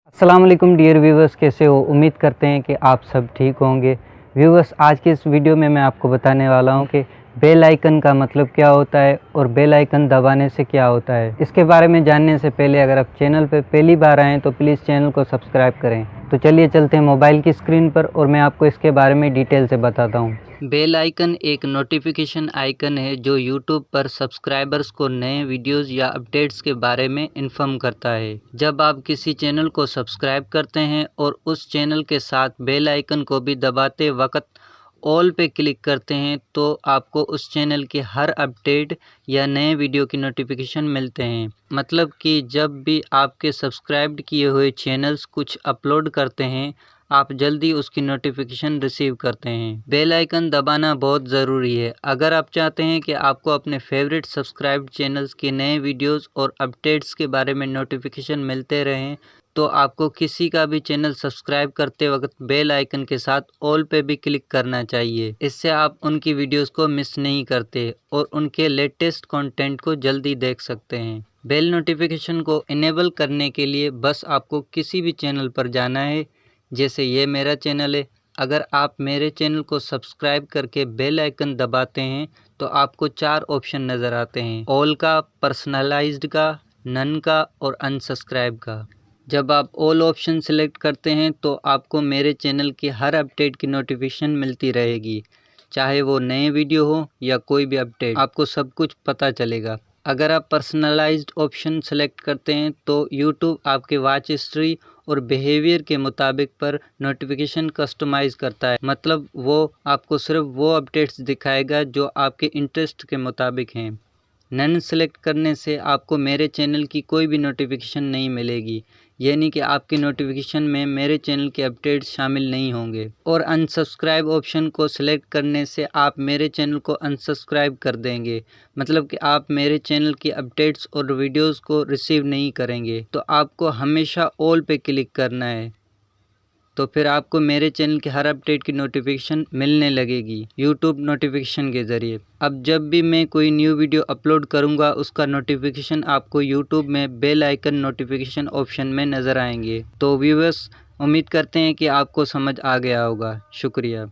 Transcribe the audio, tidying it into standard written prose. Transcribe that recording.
अस्सलाम वालेकुम dear viewers, कैसे हो? उम्मीद करते हैं कि आप सब ठीक होंगे। व्यूवर्स, आज के इस वीडियो में मैं आपको बताने वाला हूं कि बेल आइकन का मतलब क्या होता है और बेल आइकन दबाने से क्या होता है। इसके बारे में जानने से पहले अगर आप चैनल पर पहली बार आएँ तो प्लीज़ चैनल को सब्सक्राइब करें। तो चलिए चलते हैं मोबाइल की स्क्रीन पर और मैं आपको इसके बारे में डिटेल से बताता हूँ। बेल आइकन एक नोटिफिकेशन आइकन है जो यूट्यूब पर सब्सक्राइबर्स को नए वीडियोस या अपडेट्स के बारे में इन्फॉर्म करता है। जब आप किसी चैनल को सब्सक्राइब करते हैं और उस चैनल के साथ बेल आइकन को भी दबाते वक्त ऑल पे क्लिक करते हैं तो आपको उस चैनल की हर अपडेट या नए वीडियो की नोटिफिकेशन मिलते हैं। मतलब कि जब भी आपके सब्सक्राइब्ड किए हुए चैनल्स कुछ अपलोड करते हैं, आप जल्दी उसकी नोटिफिकेशन रिसीव करते हैं। बेल आइकन दबाना बहुत ज़रूरी है। अगर आप चाहते हैं कि आपको अपने फेवरेट सब्सक्राइब्ड चैनल्स के नए वीडियोस और अपडेट्स के बारे में नोटिफिकेशन मिलते रहें, तो आपको किसी का भी चैनल सब्सक्राइब करते वक्त बेल आइकन के साथ ऑल पे भी क्लिक करना चाहिए। इससे आप उनकी वीडियोस को मिस नहीं करते और उनके लेटेस्ट कंटेंट को जल्दी देख सकते हैं। बेल नोटिफिकेशन को इनेबल करने के लिए बस आपको किसी भी चैनल पर जाना है। जैसे ये मेरा चैनल है। अगर आप मेरे चैनल को सब्सक्राइब करके बेल आइकन दबाते हैं तो आपको 4 ऑप्शन नज़र आते हैं: ऑल का, पर्सनलाइज्ड का, नन का और अनसब्सक्राइब का। जब आप ऑल ऑप्शन सेलेक्ट करते हैं तो आपको मेरे चैनल की हर अपडेट की नोटिफिकेशन मिलती रहेगी, चाहे वो नए वीडियो हो या कोई भी अपडेट, आपको सब कुछ पता चलेगा। अगर आप पर्सनलाइज्ड ऑप्शन सेलेक्ट करते हैं तो यूट्यूब आपके वॉच हिस्ट्री और बिहेवियर के मुताबिक पर नोटिफिकेशन कस्टमाइज़ करता है। मतलब वो आपको सिर्फ वो अपडेट्स दिखाएगा जो आपके इंटरेस्ट के मुताबिक हैं। नन सेलेक्ट करने से आपको मेरे चैनल की कोई भी नोटिफिकेशन नहीं मिलेगी, यानी कि आपकी नोटिफिकेशन में मेरे चैनल के अपडेट्स शामिल नहीं होंगे। और अनसब्सक्राइब ऑप्शन को सिलेक्ट करने से आप मेरे चैनल को अनसब्सक्राइब कर देंगे, मतलब कि आप मेरे चैनल की अपडेट्स और वीडियोस को रिसीव नहीं करेंगे। तो आपको हमेशा ऑल पे क्लिक करना है, तो फिर आपको मेरे चैनल के हर अपडेट की नोटिफिकेशन मिलने लगेगी यूट्यूब नोटिफिकेशन के ज़रिए। अब जब भी मैं कोई न्यू वीडियो अपलोड करूंगा उसका नोटिफिकेशन आपको यूट्यूब में बेल आइकन नोटिफिकेशन ऑप्शन में नज़र आएंगे। तो व्यूअर्स, उम्मीद करते हैं कि आपको समझ आ गया होगा। शुक्रिया।